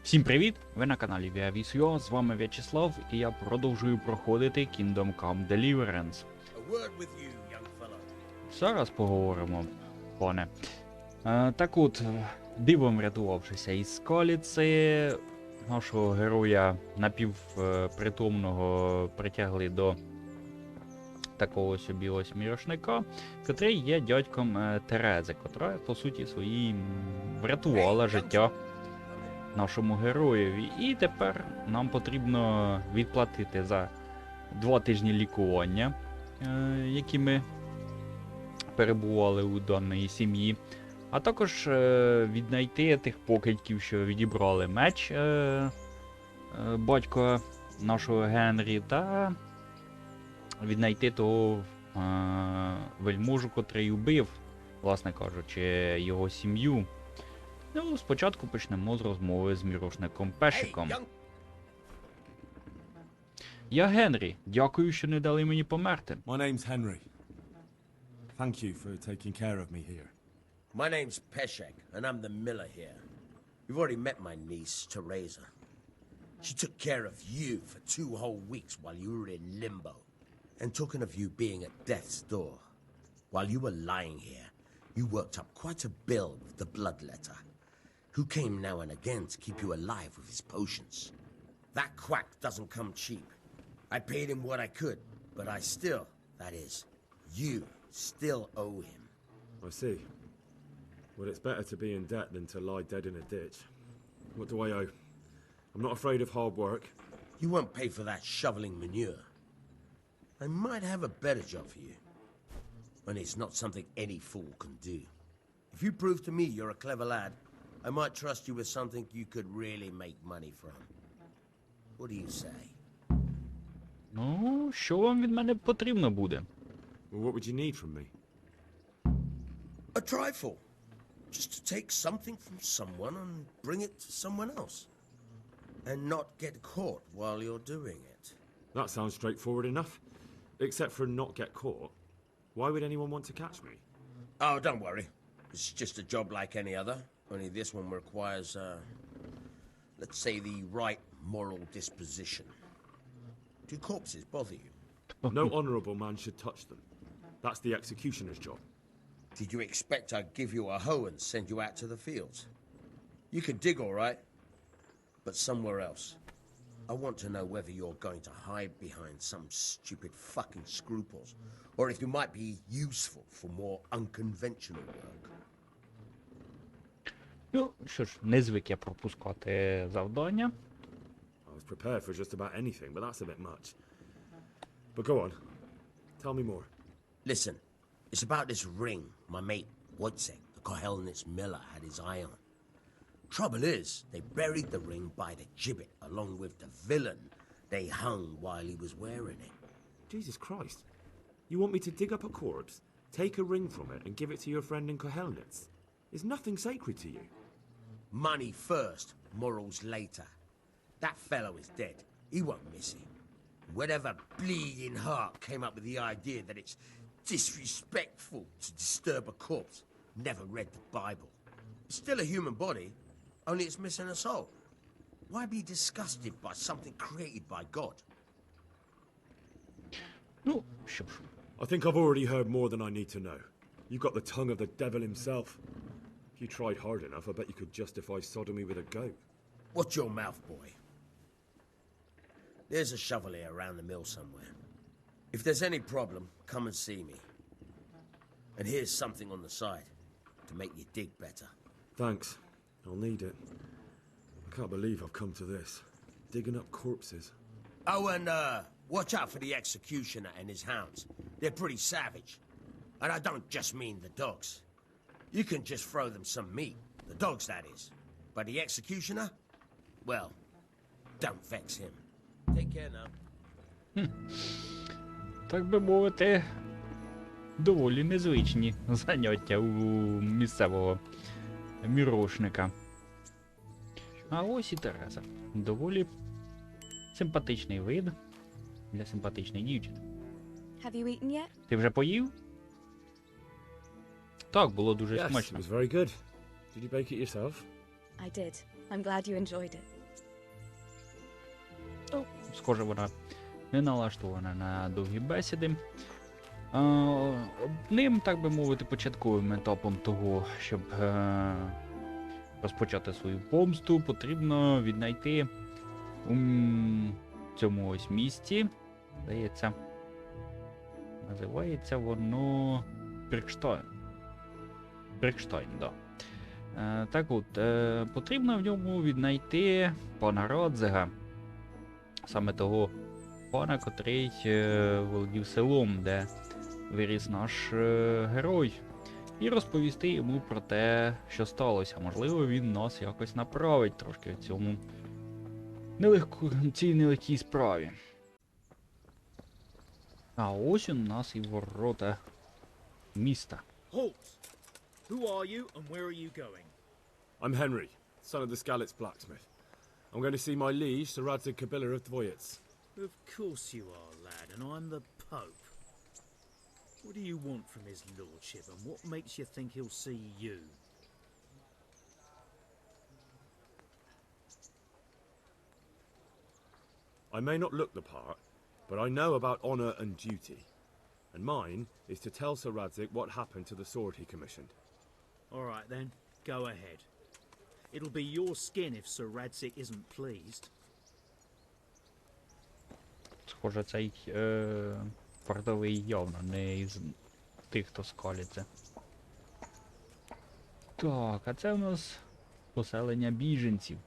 Всім привіт! Ви на каналі військом, з вами В'ячеслав, і я продовжую проходити Kingdom Come Deliverance. Зараз поговоримо, пане. Так от, дивом рятувавшися із скаліці, нашого героя напівпритомного притягли до такого собі ось мірошника, котрий є дядьком Терези, котра, по суті, своїй врятувала життя нашому героєві. І тепер нам потрібно відплатити за 2 тижні лікування, які ми перебували у даної сім'ї. А також віднайти тих покидьків, що відібрали меч батька нашого Генрі, та віднайти того вельможу, котрий убив, власне кажучи, його сім'ю. Ну, спочатку почнемо з розмови з мірошником Пешиком. Я Генрі. Дякую, що не дали мені померти. My name's Henry. Thank you for taking care of me here. My name's Peshek, and I'm the miller here. You've already met my niece, Teresa. She took care of you for 2 whole weeks while you were in limbo. And talking of you being at death's door, while you were lying here, you worked up quite a bill with the bloodletter, who came now and again to keep you alive with his potions. That quack doesn't come cheap. I paid him what I could, but I still, that is, you still owe him. I see. Well, it's better to be in debt than to lie dead in a ditch. What do I owe? I'm not afraid of hard work. You won't pay for that shoveling manure. I might have a better job for you. And it's not something any fool can do. If you prove to me you're a clever lad, I might trust you with something you could really make money from. What do you say? Ну, що вам від мене потрібно буде? Well, what would you need from me? A trifle. Just to take something from someone and bring it to someone else. And not get caught while you're doing it. That sounds straightforward enough. Except for not get caught. Why would anyone want to catch me? Oh, don't worry. It's just a job like any other. Only this one requires, let's say, the right moral disposition. Do corpses bother you? No honourable man should touch them. That's the executioner's job. Did you expect I'd give you a hoe and send you out to the fields? You can dig all right, but somewhere else. I want to know whether you're going to hide behind some stupid fucking scruples, or if you might be useful for more unconventional work. Ну, що ж, не звик я пропускати завдання. I was prepared for just about anything, but that's a bit much. But go on. Tell me more. Listen, it's about this ring my mate Wojciech, the Kohelnitz miller, had his eye on. Trouble is, they buried the ring by the gibbet along with the villain they hung while he was wearing it. Jesus Christ. You want me to dig up a corpse, take a ring from it, and give it to your friend in Kohelnitz? Is nothing sacred to you? Money first, morals later. That fellow is dead. He won't miss it. Whatever bleeding heart came up with the idea that it's disrespectful to disturb a corpse never read the Bible. It's still a human body, only it's missing a soul. Why be disgusted by something created by God? Ну, що ж. I think I've already heard more than I need to know. You've got the tongue of the devil himself. If you tried hard enough, I bet you could justify sodomy with a goat. Watch your mouth, boy. There's a shovel here around the mill somewhere. If there's any problem, come and see me. And here's something on the side to make you dig better. Thanks. I'll need it. I can't believe I've come to this. Digging up corpses. Oh, and watch out for the executioner and his hounds. They're pretty savage. And I don't just mean the dogs. You can just throw them some meat. The dogs, that is. But the executioner? Well, don't vex him. Take care now. Так би мовити, доволі незвичні заняття у місцевого мірошника. А ось і Тереза. Доволі симпатичний вид для симпатичної дівчини. Have you eaten yet? Ти вже поїв? Так, було дуже Yes, it смачно. was very good. Did you bake it yourself? I did. I'm glad you enjoyed it. схоже, вона не налаштована на довгі бесіди. Одним, так би мовити, початковим етапом того, щоб розпочати свою помсту, потрібно віднайти у цьому ось місті, здається, називається воно Брикштайн, да. Так от, потрібно в ньому віднайти пана Радзига, саме того пана, котрий володів селом, де виріс наш герой, і розповісти йому про те, що сталося. Можливо, він нас якось направить трошки в цій нелегкій справі. А ось у нас і ворота міста. Halt! Who are you and where are you going? I'm Henry, son of the Skalitz blacksmith. I'm going to see my liege, Sir Radzik Kabila of Dvoyets. Of course you are, lad, and I'm the Pope. What do you want from his lordship, and what makes you think he'll see you? I may not look the part, but I know about honour and duty. And mine is to tell Sir Radzik what happened to the sword he commissioned. All right then, go ahead. It'll be your skin if Sir Radzik isn't pleased. Схоже, цей фартовий явно не із тих, хто скалиться. Так, а це у нас поселення біженців.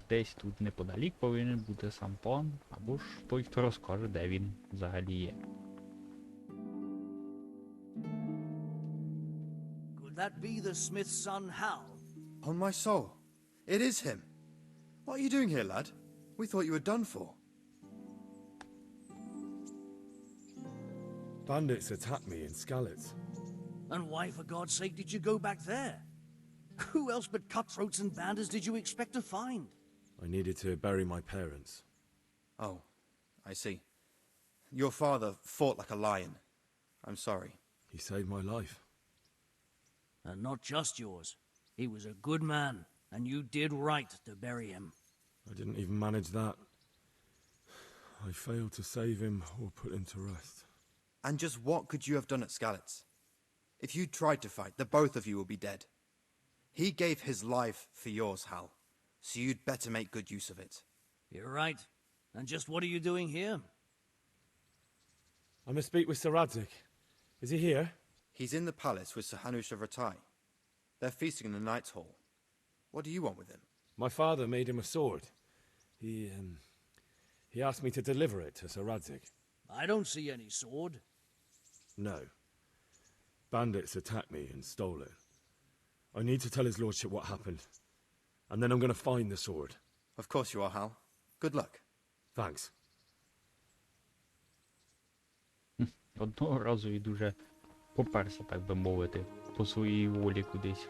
Десь тут неподалік повинен бути сам пан, або ж той, хто розкаже, де він взагалі є. Could that be the smith's son, Hal? On my soul, it is him. What are you doing here, lad? We thought you were done for. Bandits attacked me in Skalitz. And why, for God's sake, did you go back there? Who else but cutthroats and bandits did you expect to find? I needed to bury my parents. Oh, I see. Your father fought like a lion. I'm sorry. He saved my life. And not just yours. He was a good man, and you did right to bury him. I didn't even manage that. I failed to save him or put him to rest. And just what could you have done at Skalitz? If you tried to fight, the both of you will be dead. He gave his life for yours, Hal. So you'd better make good use of it. You're right. And just what are you doing here? I must speak with Sir Radzik. Is he here? He's in the palace with Sir Hanush of Ratai. They're feasting in the Knight's Hall. What do you want with him? My father made him a sword. He asked me to deliver it to Sir Radzik. I don't see any sword. No. Bandits attacked me and stole it. I need to tell his lordship what happened. And then I'm going to find the sword. Of course you are, Hal. Good luck. Thanks. Одного разу і дуже поперся, так би мовити, по своїй волі кудись.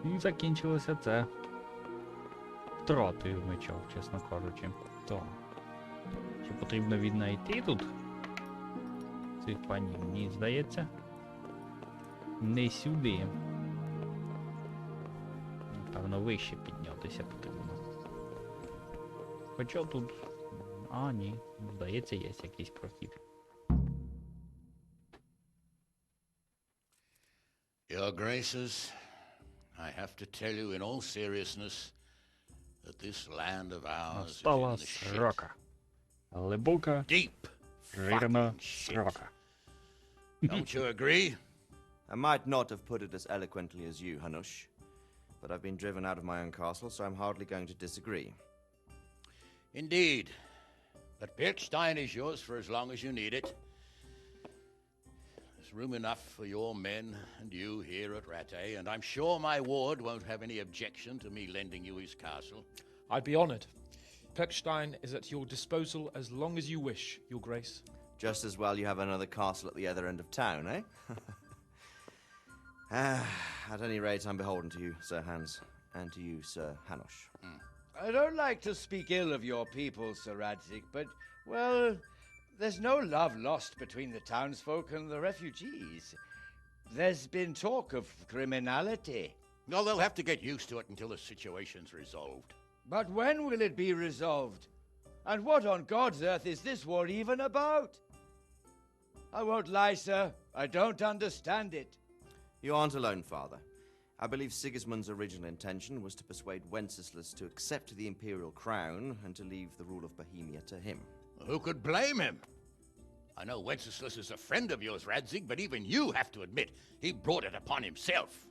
І закінчилося це втратою меча, чесно кажучи. Так. Чи потрібно віднайти тут цих панів? Мені здається, не сюди. Напевно, вище піднятися потрібно. Хоча тут... А, ні. Здається, є якийсь прохід. Your Graces, I have to tell you in all seriousness that this land of ours is in Настала the shit. срока. Глибока, Deep жирна fucking shit. срока. Don't you agree? I might not have put it as eloquently as you, Hanush, but I've been driven out of my own castle, so I'm hardly going to disagree. Indeed. But Birkstein is yours for as long as you need it. There's room enough for your men and you here at Ratai, and I'm sure my ward won't have any objection to me lending you his castle. I'd be honored. Perkstein is at your disposal as long as you wish, Your Grace. Just as well you have another castle at the other end of town, eh? At any rate, I'm beholden to you, Sir Hans, and to you, Sir Hanush. I don't like to speak ill of your people, Sir Radzik, but, well, there's no love lost between the townsfolk and the refugees. There's been talk of criminality. Well, they'll have to get used to it until the situation's resolved. But when will it be resolved? And what on God's earth is this war even about? I won't lie, sir. I don't understand it. You aren't alone, Father. I believe Sigismund's original intention was to persuade Wenceslas to accept the imperial crown and to leave the rule of Bohemia to him. Who could blame him? I know Wenceslas is a friend of yours, Radzig, but even you have to admit he brought it upon himself.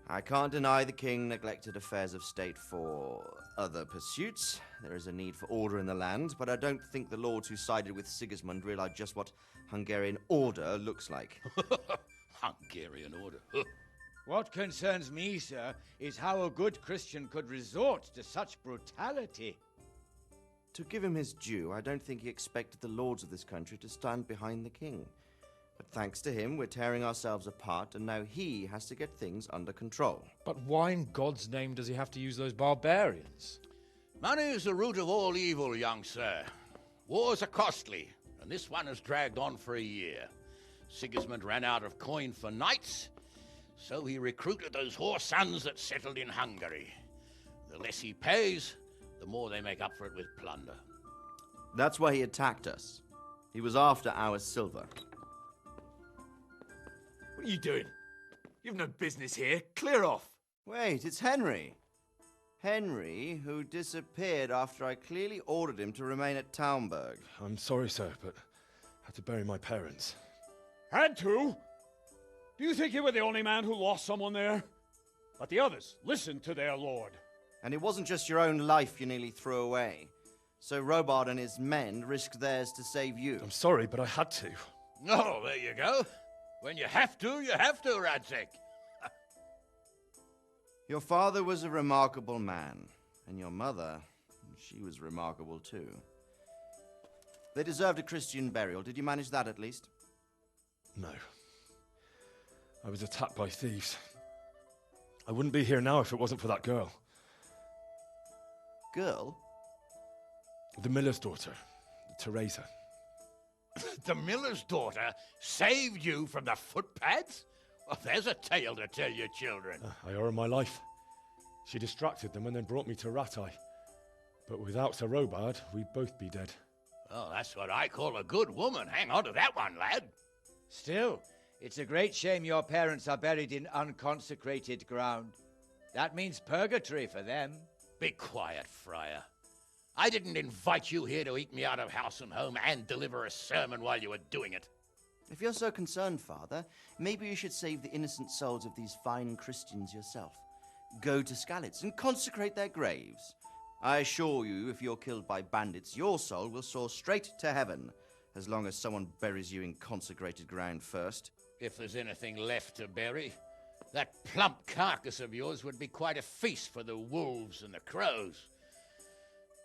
I can't deny the king neglected affairs of state for other pursuits. There is a need for order in the land, but I don't think the lords who sided with Sigismund realized just what Hungarian order looks like. Hungarian order. What concerns me, sir, is how a good Christian could resort to such brutality. To give him his due, I don't think he expected the lords of this country to stand behind the king. But thanks to him, we're tearing ourselves apart, and now he has to get things under control. But why in God's name does he have to use those barbarians? Money is the root of all evil, young sir. Wars are costly, and this one has dragged on for a year. Sigismund ran out of coin for knights, so he recruited those whore sons that settled in Hungary. The less he pays, the more they make up for it with plunder. That's why he attacked us. He was after our silver. What are you doing? You've no business here. Clear off. Wait, it's Henry. Henry, who disappeared after I clearly ordered him to remain at Taunberg. I'm sorry, sir, but I had to bury my parents. Had to? Do you think you were the only man who lost someone there? But the others listened to their lord. And it wasn't just your own life you nearly threw away. So Robard and his men risked theirs to save you. I'm sorry, but I had to. Oh, there you go. When you have to, Radzig. Your father was a remarkable man, and your mother, she was remarkable too. They deserved a Christian burial. Did you manage that at least? No. I was attacked by thieves. I wouldn't be here now if it wasn't for that girl. Girl? The miller's daughter, Teresa. The miller's daughter saved you from the footpads? Well, there's a tale to tell your children. I owe her my life. She distracted them and then brought me to Ratai. But without Sir Robard, we'd both be dead. Oh, that's what I call a good woman. Hang on to that one, lad. Still, it's a great shame your parents are buried in unconsecrated ground. That means purgatory for them. Be quiet, friar. I didn't invite you here to eat me out of house and home and deliver a sermon while you were doing it. If you're so concerned, Father, maybe you should save the innocent souls of these fine Christians yourself. Go to Skalitz and consecrate their graves. I assure you, if you're killed by bandits, your soul will soar straight to heaven, as long as someone buries you in consecrated ground first. If there's anything left to bury, that plump carcass of yours would be quite a feast for the wolves and the crows.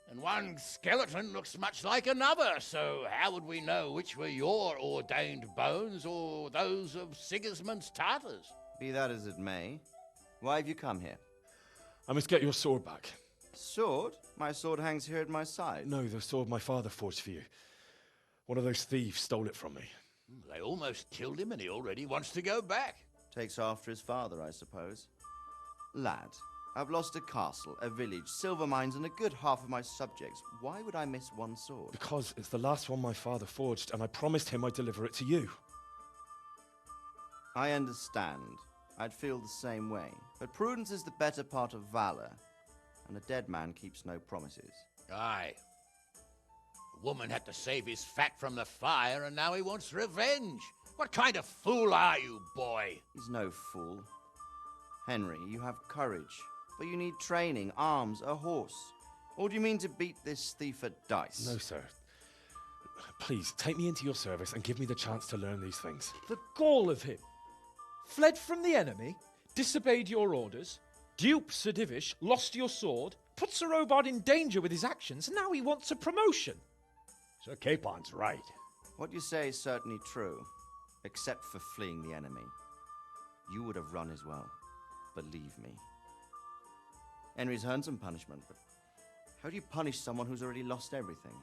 And one skeleton looks much like another, so how would we know which were your ordained bones or those of Sigismund's Tartars? Be that as it may, why have you come here? I must get your sword back. Sword? My sword hangs here at my side. No, the sword my father forged for you. One of those thieves stole it from me. They almost killed him and he already wants to go back. Takes after his father, I suppose. Lad, I've lost a castle, a village, silver mines, and a good half of my subjects. Why would I miss one sword? Because it's the last one my father forged, and I promised him I'd deliver it to you. I understand. I'd feel the same way. But prudence is the better part of valor, and a dead man keeps no promises. Aye. The woman had to save his fat from the fire, and now he wants revenge. What kind of fool are you, boy? He's no fool. Henry, you have courage, but you need training, arms, a horse. Or do you mean to beat this thief at dice? No, sir. Please, take me into your service and give me the chance to learn these things. The gall of him. Fled from the enemy, disobeyed your orders, duped Sir Divish, lost your sword, put Sir Robard in danger with his actions, and now he wants a promotion. Sir Capon's right. What you say is certainly true, except for fleeing the enemy. You would have run as well, believe me. Henry's earned some punishment, but how do you punish someone who's already lost everything,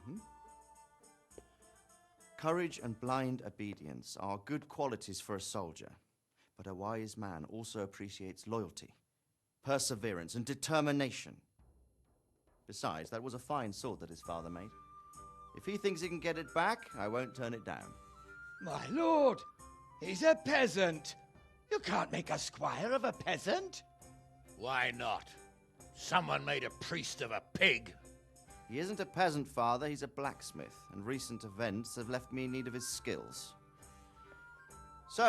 Courage and blind obedience are good qualities for a soldier, but a wise man also appreciates loyalty, perseverance, and determination. Besides, that was a fine sword that his father made. If he thinks he can get it back, I won't turn it down. My lord, he's a peasant. You can't make a squire of a peasant. Why not? Someone made a priest of a pig. He isn't a peasant, father, he's a blacksmith, and recent events have left me in need of his skills. So,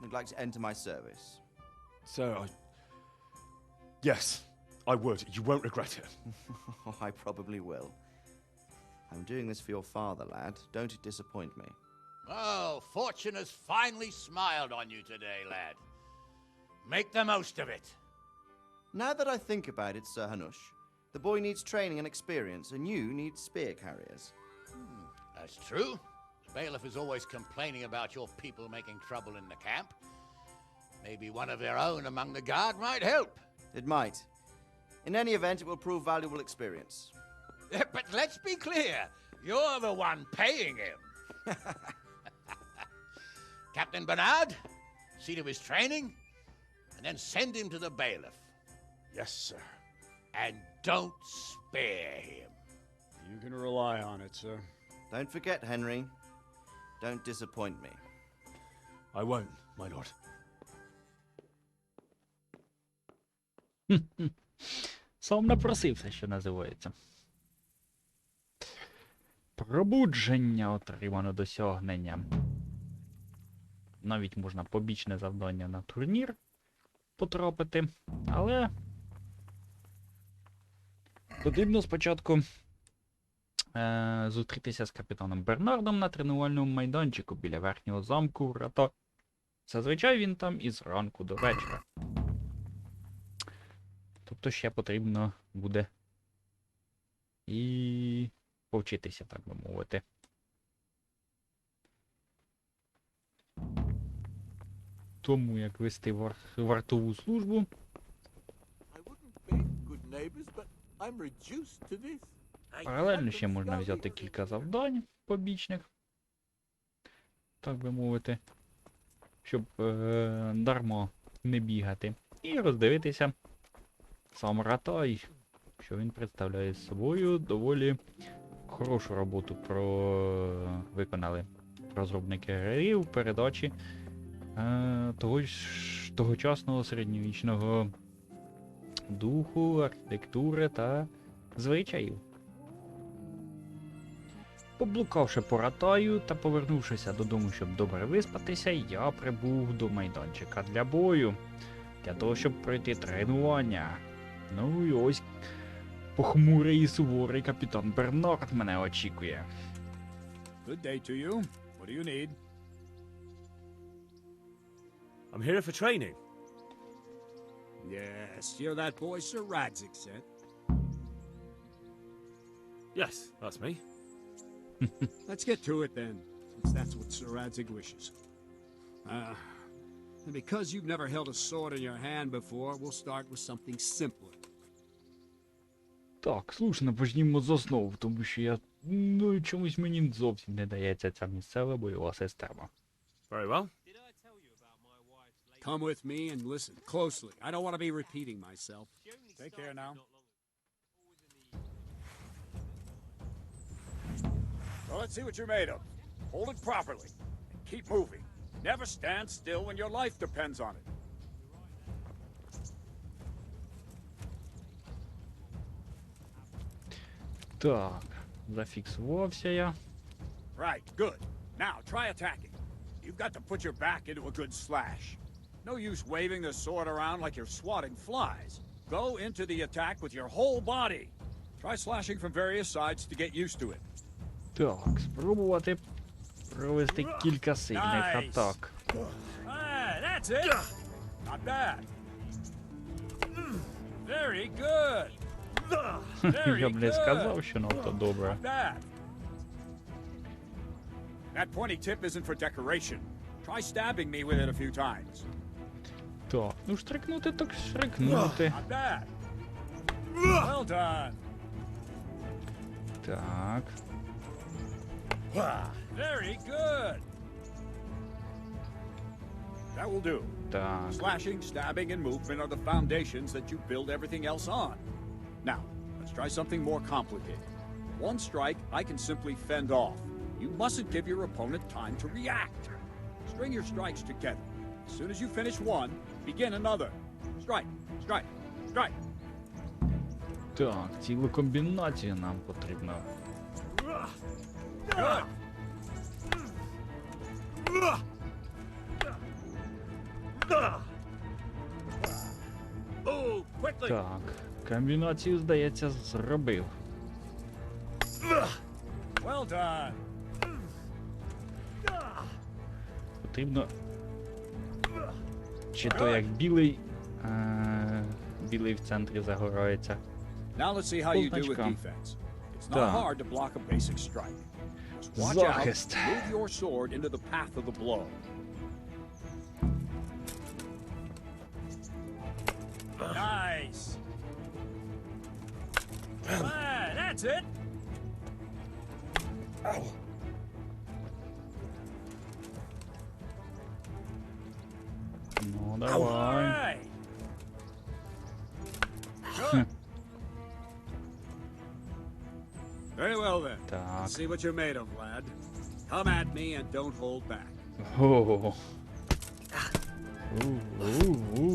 would like to enter my service. Sir, Yes, I would. You won't regret it. I probably will. I'm doing this for your father, lad. Don't disappoint me. Oh, fortune has finally smiled on you today, lad. Make the most of it. Now that I think about it, Sir Hanush, the boy needs training and experience, and you need spear carriers. That's true. The bailiff is always complaining about your people making trouble in the camp. Maybe one of their own among the guard might help. It might. In any event, it will prove valuable experience. But let's be clear, you're the one paying him. Captain Bernard, see to his training, and then send him to the bailiff. Yes, sir. And don't spare him. You can rely on it, sir. Don't forget, Henry. Don't disappoint me. I won't, my lord. Сам напросився, що називається. Пробудження отримано досягнення. Навіть можна побічне завдання на турнір потрапити, але потрібно спочатку зустрітися з капітаном Бернардом на тренувальному майданчику біля верхнього замку Ратай. Зазвичай він там із ранку до вечора. Тобто ще потрібно буде і повчитися, так би мовити. Тому як вести вартову службу. Паралельно ще можна взяти кілька завдань побічних, так би мовити, щоб дарма не бігати. І роздивитися сам Ратай, що він представляє з собою. Доволі хорошу роботу виконали розробники гри в передачі тогочасного середньовічного духу, архітектури та звичаїв. Поблукавши по Ратаю та повернувшися додому, щоб добре виспатися, я прибув до майданчика для бою, для того, щоб пройти тренування. Ну і ось похмурий і суворий капітан Бернард мене очікує. Good day to you. What do you need? I'm here for training. Yes, you're that boy Sir Radzig said. Yes, that's me. Let's get to it then, since that's what Sir Radzig wishes. And because you've never held a sword in your hand before, we'll start with something simpler. Так, слушно, почнімо з основ, тому що чомусь мені зовсім не дається ця місцева бойова система. Very well. Come with me and listen closely. I don't want to be repeating myself. Take care now. So let's see what you're made of. Hold it properly. And keep moving. Never stand still when your life depends on it. Так, зафіксувався я. Right, good. Now, try attacking. You've got to put your back into a good slash. No use waving the sword around like you're swatting flies. Go into the attack with your whole body. Try slashing from various sides to get used to it. Так, спробувати провести кілька сильних атак. That's it. Not bad. Very good. Я б не сказав, що надто добре. That pointy tip isn't for decoration. Try stabbing me with it a few times. Так, ну штрикнути так штрикнути. Not bad. Well done. Так. Very good. That will do. Так. Slashing, stabbing, and movement are the foundations that you build everything else on. Now, let's try something more complicated. One strike, I can simply fend off. You mustn't give your opponent time to react. String your strikes together. As soon as you finish one, begin another. Strike, strike, strike. Так, цілу комбінацію нам потрібно. Good. Oh, quickly. Так, комбінацію, здається, зробив. Well done. Потрібно... Чи то як білий... Білий в центрі загорається. Now let's see how you do with Полтачка. defense. It's not Так. hard to block a basic strike. Just watch Захист. out, move your sword into the path of the blow. Nice. Ah, that's it. Ну, All давай. right. Good. Very well then. Так. Let's see what you're made of, lad. Come at me and don't hold back. О.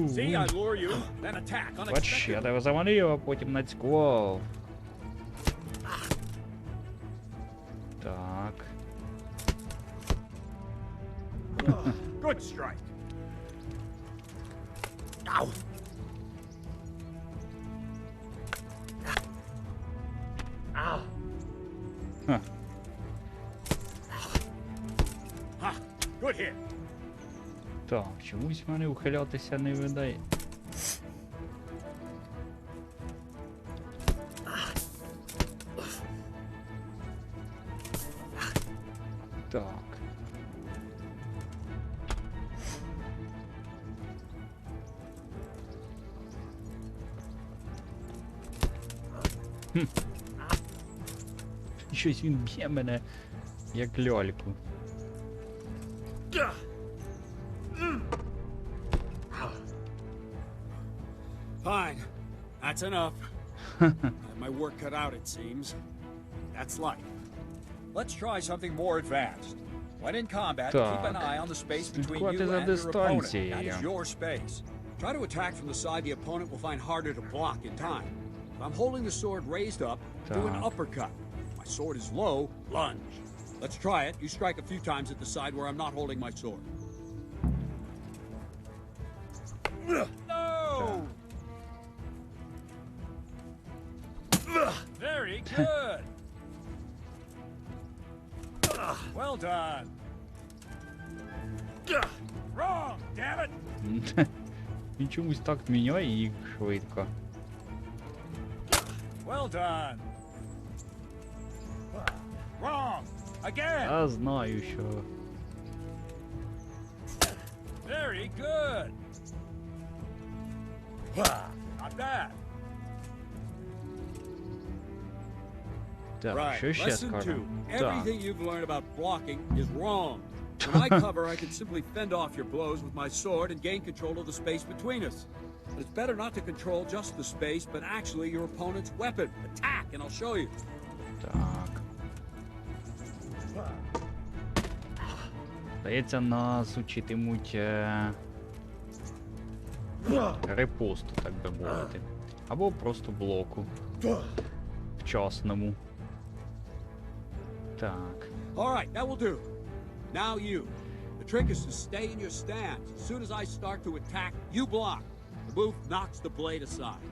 See, I lure you, then attack Бач, я unexpectedly. тебе заманив, а потім нацькував. Так. Good strike. Ow! Ow. Ха. Ha, good hit. Так, чомусь в мене ухилятися не видає. Так. Хм. Щось він б'є мене, як ляльку. Fine. That's enough. Had my work cut out, it seems. That's life. Let's try something more advanced. When in combat, keep an Так. eye on the space between Слідкувати you за and your opponent. That дистанцією. is your space. Try to attack from the side the opponent will find harder to block in time. If I'm holding the sword raised up, do an Так. uppercut. If my sword is low, lunge. Let's try it. You strike a few times at the side where I'm not holding my sword. No! Very good. Well done. Wrong, damn it. Він чомусь так міняє їх швидко. Well done. Wrong. Again. Я знаю, що... Very good. Not bad. Так, Right. що ще Lesson скажемо? 2. Так. Everything you've learned about blocking is wrong. When I cover, I can simply fend off your blows with my sword and gain control of the space between us. But it's better not to control just the space, but actually your opponent's weapon. Attack, and I'll show you. Так. Здається, нас учитимуть репосту, так би мовити. Або просто блоку. Вчасному. Так. All right, that will do. Now you. The trick is to stay in your stance. As soon as I start to attack, you block. The move knocks the blade aside.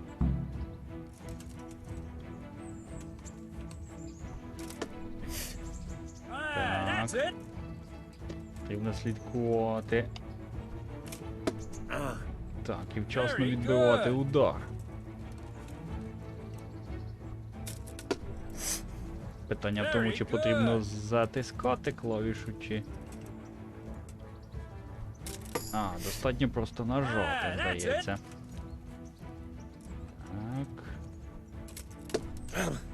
That's it. Потрібно слідкувати. Так, і вчасно відбивати удар. Питання в тому, чи потрібно затискати клавішу, чи... А, достатньо просто нажати, здається. Так.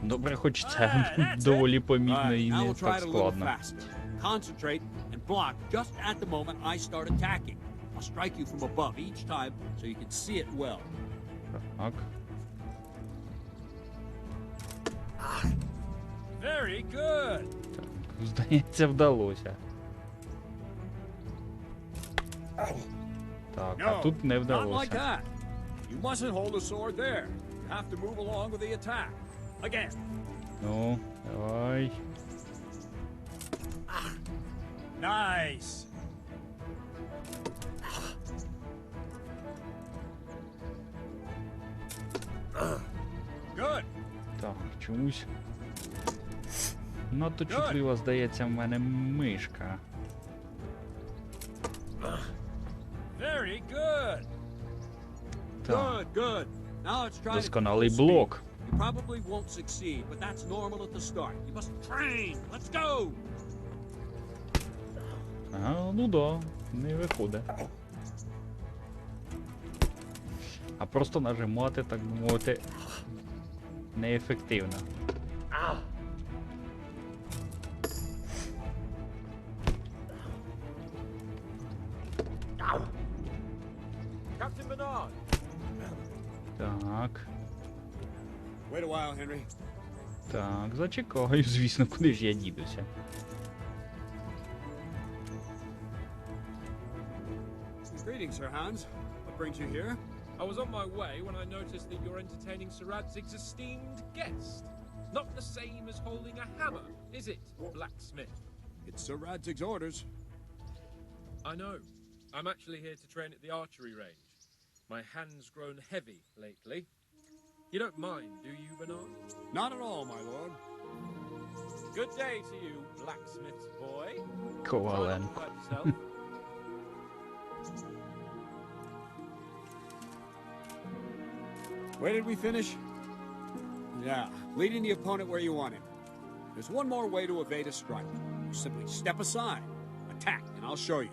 Добре, хоч це доволі помітно і Now не we'll try так it a little складно. faster. Concentrate and block just at the moment I start attacking. I'll strike you from above each time so you can see it well. Так. Very good. Здається, вдалося. Так, а No, тут не not like вдалося. that. You mustn't hold the sword there. You have to move along with the attack. Again. Ну, давай. Nice. Good. Так, чомусь. Надто чутлива, здається, в мене мишка. Very good. Так. Good, good. Now let's try to Досконалий full speed. блок. You probably won't succeed, but that's normal at the start. You must train. Let's go. А, ну да, не виходить. А просто нажимати, так би мовити, неефективно. Captain Bernard! Так, Wait a while, Henry. так, зачекаю, звісно, куди ж я дідуся. Greetings, Sir Hans. What brings you here? I was on my way when I noticed that you're entertaining Sir Radzig's esteemed guest. Not the same as holding a hammer, is it, blacksmith? It's Sir Radzig's orders. I know. I'm actually here to train at the archery range. My hand's grown heavy lately. You don't mind, do you, Bernard? Not at all, my lord. Good day to you, blacksmith's boy. Коваленко. Try not to hurt yourself. Where did we finish? Yeah, leading the opponent where you want him. There's one more way to evade a strike. You simply step aside, attack, and I'll show you.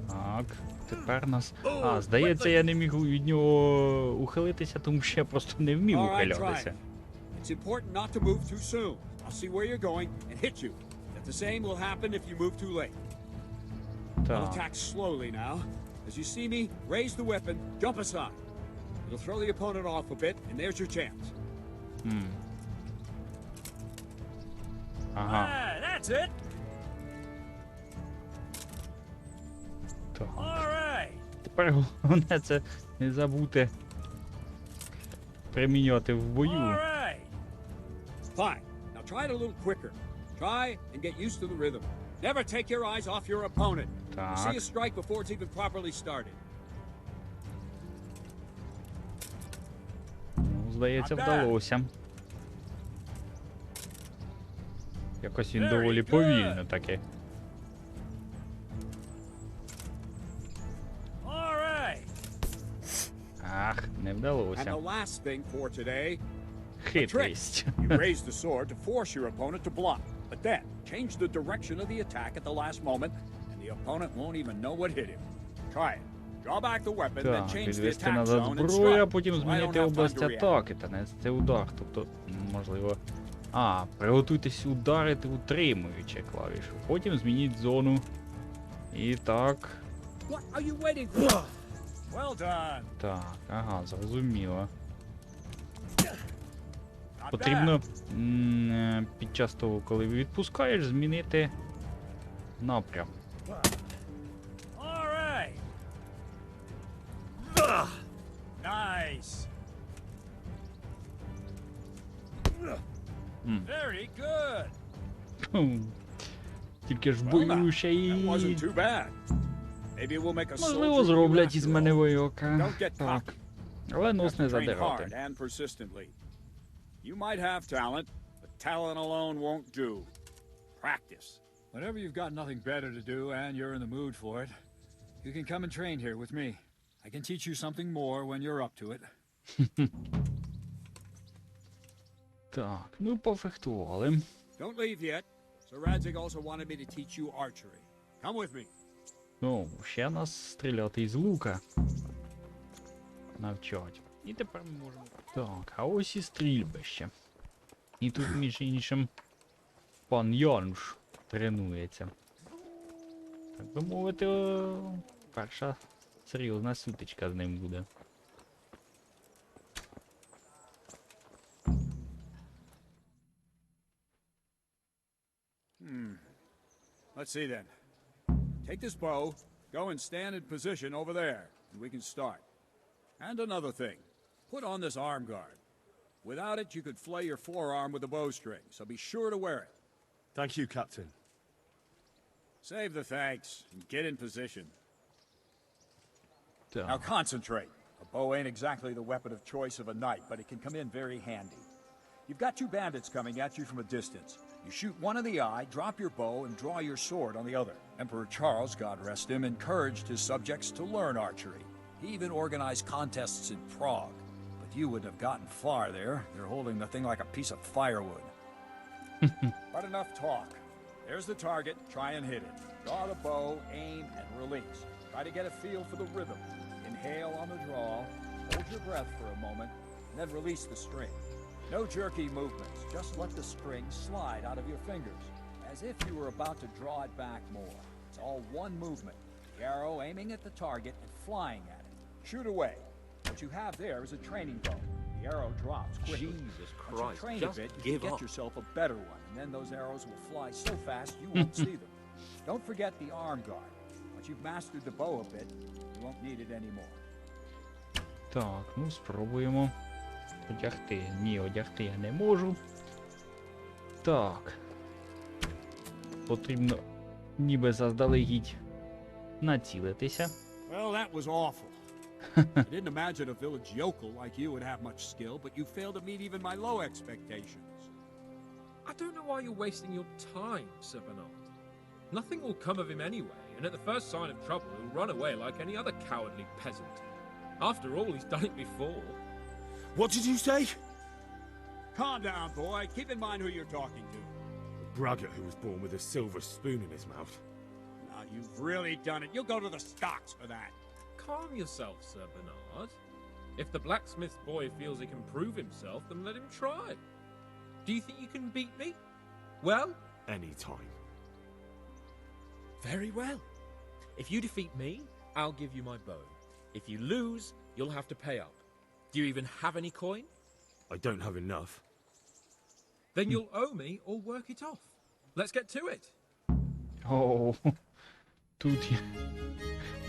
Так, тепер нас... А, здається, я не міг від нього ухилитися, тому що я просто не вмів All right, try ухилятися. it. It's important not to move too soon. I'll see where you're going and hit you. But the same will happen if you move too late. I'll Так, attack slowly now. As you see me, raise the weapon, jump aside. It'll throw the opponent off a bit, and there's your chance. ага, That's it. так. All right. Тепер головне це не забути приміняти в бою. All right. Fine. Now try it a little quicker. Try and get used to the rhythm. Never take your eyes off your opponent. You see a strike before it's even properly started. Ну, здається, вдалося. Якось він доволі повільно таки. All right. Ах, не And вдалося. the last thing for today, Хитрість. you raise the sword to force your opponent to block, but then change the direction of the attack at the last moment, and the opponent won't even know what hit him. Try it. Draw back the weapon, then Так, change the підвести attack назад zone and зброю, а strike. потім So I don't змінити have time область to react. атаки та нести удар. Тобто, можливо... А, приготуйтесь ударити, утримуючи клавішу. Потім змініть зону. І так... What are you waiting for? Well done. Так, ага, зрозуміло. Not Потрібно bad. під час того, коли відпускаєш, змінити напрям. All right. Nice. Very good. Хм. Тільки ж в Well, now, бою ще that wasn't й... too bad. Maybe we'll make a Можливо, soldier of you зроблять із after мене all. вояка. Don't get Так. cocky. Але You нос have не to train задирати. hard and persistently. You might have talent, but talent alone won't do. Practice. Whenever you've got nothing better to do and you're in the mood for it, you can come and train here with me. I can teach you something more when you're up to it. Так, ну пофехтували. Don't leave yet. Sir Radzig also wanted me to teach you archery. Come with me. Ну, ще нас стріляти із лука. Навчать. І тепер ми можемо... Так, а ось і стрільбище. І тут, між іншим, пан Янш тренується. Так би мовити, перша серйозна сутичка з ним буде. Let's see then. Take this bow, go and stand in position over there, and we can start. And another thing, put on this arm guard. Without it, you could flay your forearm with a bowstring, so be sure to wear it. Thank you, Captain. Save the thanks, and get in position. Так. Now concentrate. A bow ain't exactly the weapon of choice of a knight, but it can come in very handy. You've got two bandits coming at you from a distance. You shoot one in the eye, drop your bow, and draw your sword on the other. Emperor Charles, God rest him, encouraged his subjects to learn archery. He even organized contests in Prague. But you wouldn't have gotten far there. They're holding the thing like a piece of firewood. But enough talk. There's the target. Try and hit it. Draw the bow, aim, and release. Try to get a feel for the rhythm. Inhale on the draw, hold your breath for a moment, and then release the string. No jerky movements, just let the string slide out of your fingers, as if you were about to draw it back more. It's all one movement, the arrow aiming at the target and flying at it. Shoot away. What you have there is a training bow. The arrow drops quickly. Jesus Once you Christ, train just a bit, you give can get up. yourself a better one, and then those arrows will fly so fast you won't see them. Don't forget the arm guard. Once you've mastered the bow a bit, you won't need it anymore. Так, ну спробуємо одягти. Ні, одягти я не можу. Так. Потрібно ніби заздалегідь націлитися. Well, that was awful. I didn't imagine a village yokel like you would have much skill, but you failed to meet even my low expectations. I don't know why you're wasting your time, Sir Bernard. Nothing will come of him anyway, and at the first sign of trouble, he'll run away like any other cowardly peasant. After all, he's done it before. What did you say? Calm down, boy. Keep in mind who you're talking to. The braggart who was born with a silver spoon in his mouth. Now, you've really done it. You'll go to the stocks for that. Calm yourself, Sir Bernard. If the blacksmith boy feels he can prove himself, then let him try. Do you think you can beat me? Well? Any time. Very well. If you defeat me, I'll give you my bow. If you lose, you'll have to pay up. Do you even have any coin? I don't have enough. Then you'll owe me or work it off. Let's get to it. О, тут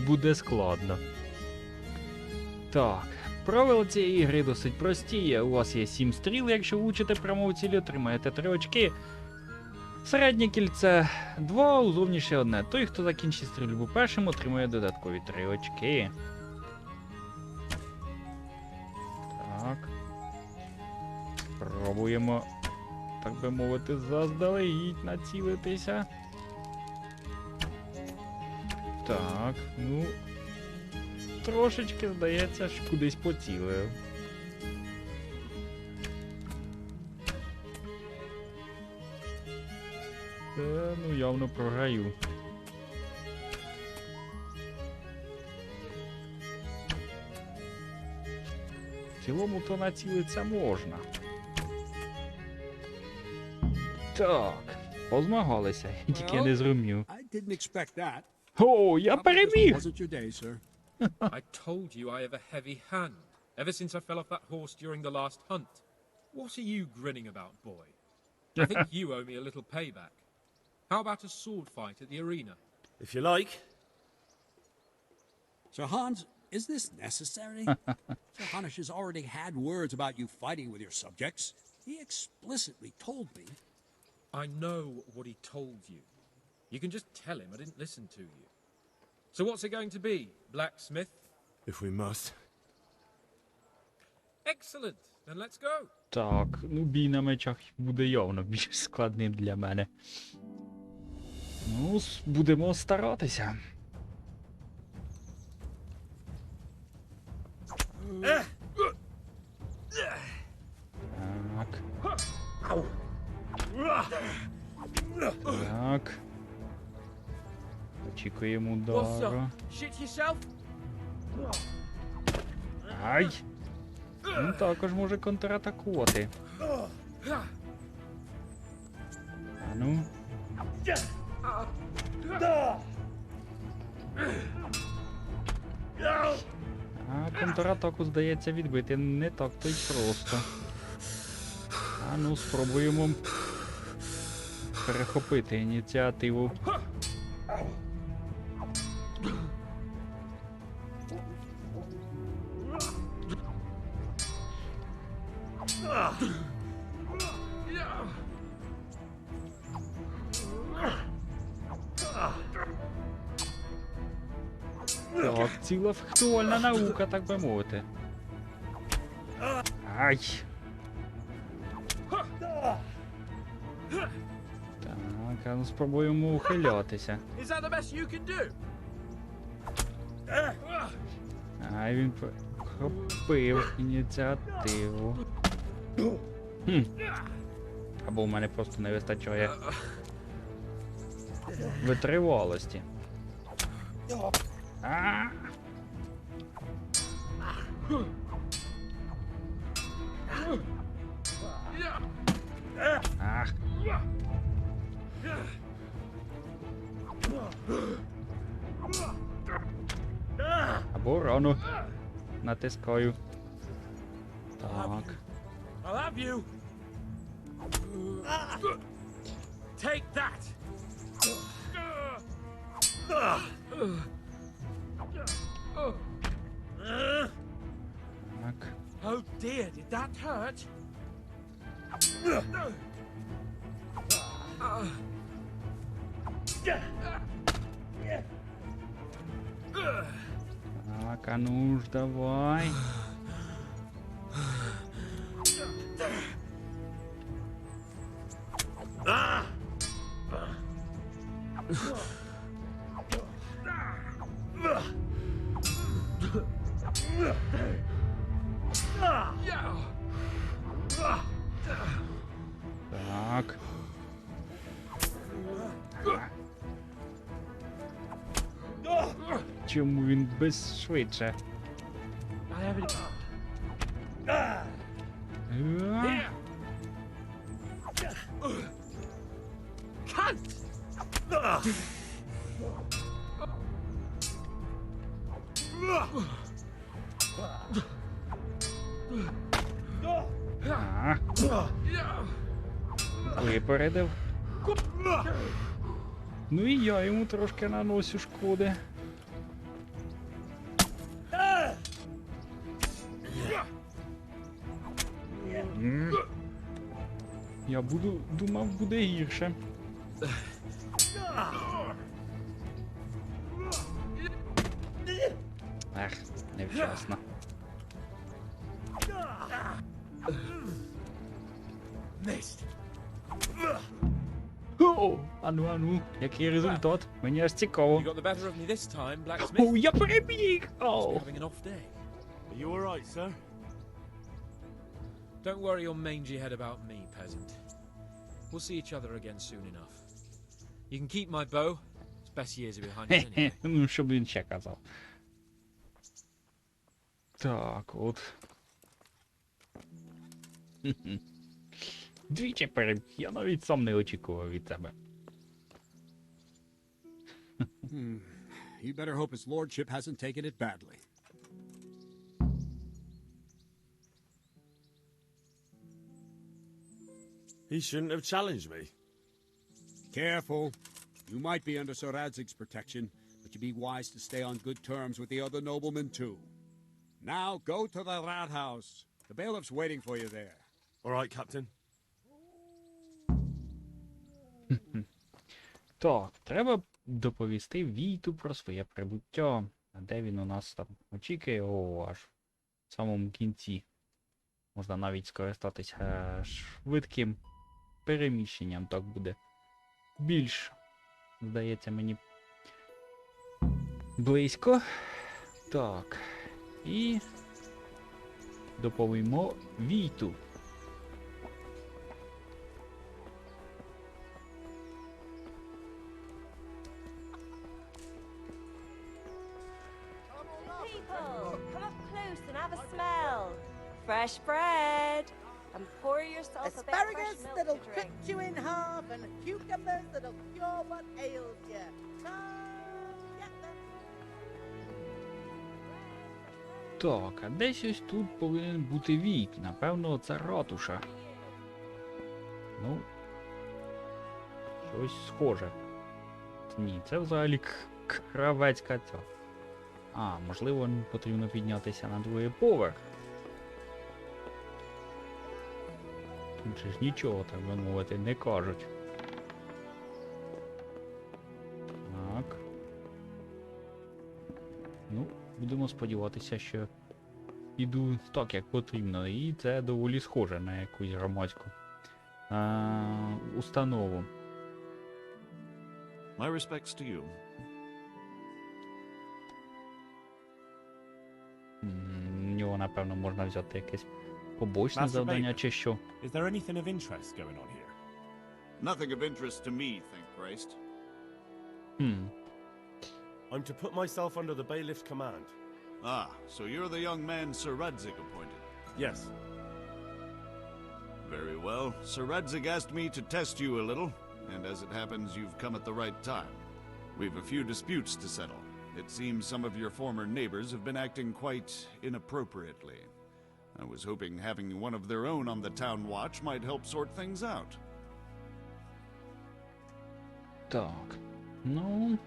буде складно. Так, правила цієї ігри досить прості. У вас є 7 стріл, якщо влучите прямо в цілі, отримаєте 3 очки. Середнє кільце 2, у зовнішнє 1. Той, хто закінчить стрільбу першим, отримує додаткові 3 очки. Так. Пробуємо, так би мовити, заздалегідь націлитися. Так, ну... Трошечки, здається, що кудись поцілив. Ну, явно програю. В цілому то націлитися можна. Так, позмагалися, тільки я не зрозумів. I didn't expect that. О, я переміг! Wasn't your day, sir. I told you I have a heavy hand, ever since I fell off that horse during the last hunt. What are you grinning about, boy? I think you owe me a little payback. How about a sword fight at the arena? If you like. Sir Hans, is this necessary? Sir Hanush has already had words about you fighting with your subjects. He explicitly told me. I know what he told you. You can just tell him I didn't listen to you. So what's it going to be, blacksmith? If we must. Excellent. Then let's go. Так, ну бій на мечах буде явно більш складним для мене. Ну, будемо старатися. Так. Так. Очікуємо удару. Ай! Він також може контратакувати. А контратаку, здається, відбити не так то й просто. А ну, спробуємо перехопити ініціативу. Так, ціла фехтувальна наука, так би мовити. Ай! Так, а ну спробуємо ухилятися. Ай, він прохопив ініціативу. Або в мене просто не вистачає витривалості. А! Ах. Або рано натискаю. Так. I'll have you. Take that. Так. Oh dear, did that hurt? Так, а ну ж давай. Так. Чому він швидше? Випередив. Ну і я йому трошки наносю шкоди. Я думав, буде гірше. Ех, невчасно. О, ану, який результат? Мені аж цікаво. You got the better of me this time, blacksmith. О, я переміг! О. Having an off day. Are you alright, sir? Don't worry your mangy head about me, peasant. We'll see each other again soon enough. You can keep my bow. It's best years are behind us anyway. Ну, щоб він ще казав. Так, от. Двічі переміг. Я навіть сам не очікував від тебе. You better hope his lordship hasn't taken it badly. He shouldn't have challenged me. Careful. You might be under Sir Radzig's protection, but you'd be wise to stay on good terms with the other noblemen too. Now go to the rat house. The bailiff's waiting for you there. All right, Captain. Так, треба доповісти Війту про своє прибуття. А де він у нас там очікує? О, аж в самому кінці. Можна навіть скористатися швидким переміщенням, так буде більш, здається мені, близько. Так. І доповімо Війту. People, come up close and have a smell. Fresh bread. And pour yourself a bit of fresh Asparagus milk that'll to cut drink. you in half, and cucumbers that'll cure what ails you. Get them. Так, а десь ось тут повинен бути вік. Напевно, це ратуша. Ну, щось схоже. Ні, це взагалі кравецька ця. А, можливо, потрібно піднятися на другий поверх. Тут же ж нічого, так би мовити, не кажуть. Так. Ну, будемо сподіватися, що піду так, як потрібно. І це доволі схоже на якусь громадську установу. My respects to you. В нього, напевно, можна взяти якесь побочне завдання чи що. Is there anything of interest going on here? Nothing of interest to me, thank Christ. I'm to put myself under the bailiff's command. Ah, so you're the young man Sir Radzig appointed. Yes. Very well. Sir Radzig asked me to test you a little, and as it happens, you've come at the right time. We've a few disputes to settle. It seems some of your former neighbors have been acting quite inappropriately. I was hoping having one of their own on the town watch might help sort things out. Так, ну...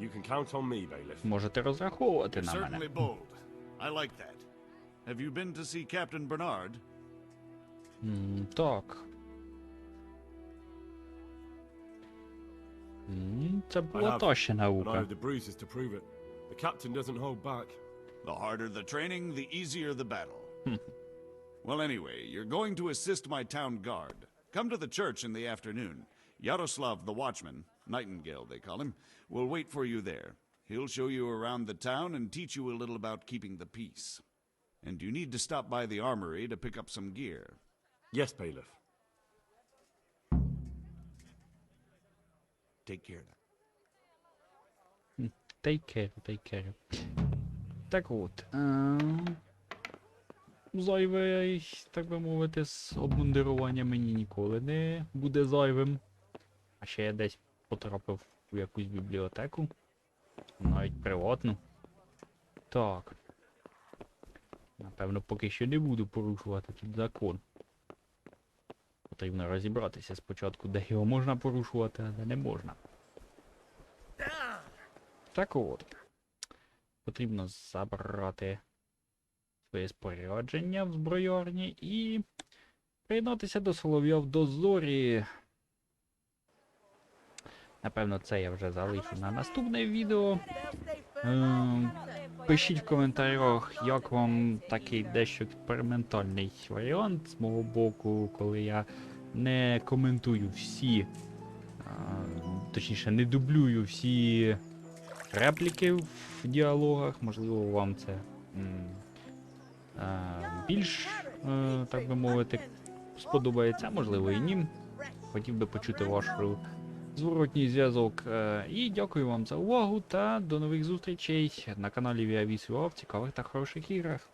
You can count on me, bailiff. Можете розраховувати You're на мене. certainly bold. I like that. Have you been to see Captain Bernard? Так. Це була та ще And I наука. have the bruises to prove it. The captain doesn't hold back. The harder the training, the easier the battle. Well, anyway, you're going to assist my town guard. Come to the church in the afternoon. Yaroslav, the watchman, Nightingale they call him, will wait for you there. He'll show you around the town and teach you a little about keeping the peace. And you need to stop by the armory to pick up some gear. Yes, bailiff. Take care. Take care. Так от. Зайве, так би мовити, з обмундирування мені ніколи не буде зайвим. А ще я десь потрапив у якусь бібліотеку. Навіть приватну. Так. Напевно, поки що не буду порушувати тут закон. Потрібно розібратися спочатку, де його можна порушувати, а де не можна. Так от. Потрібно забрати своє спорядження в зброярні і приєднатися до солов'я в дозорі. Напевно, це я вже залишу на наступне відео. Пишіть в коментарях, як вам такий дещо експериментальний варіант з мого боку, коли я не коментую всі, точніше, не дублюю всі репліки в діалогах. Можливо, вам це більш, так би мовити, сподобається, можливо і ні. Хотів би почути вашу зворотній зв'язок. І дякую вам за увагу та до нових зустрічей на каналі Віавісу в цікавих та хороших іграх.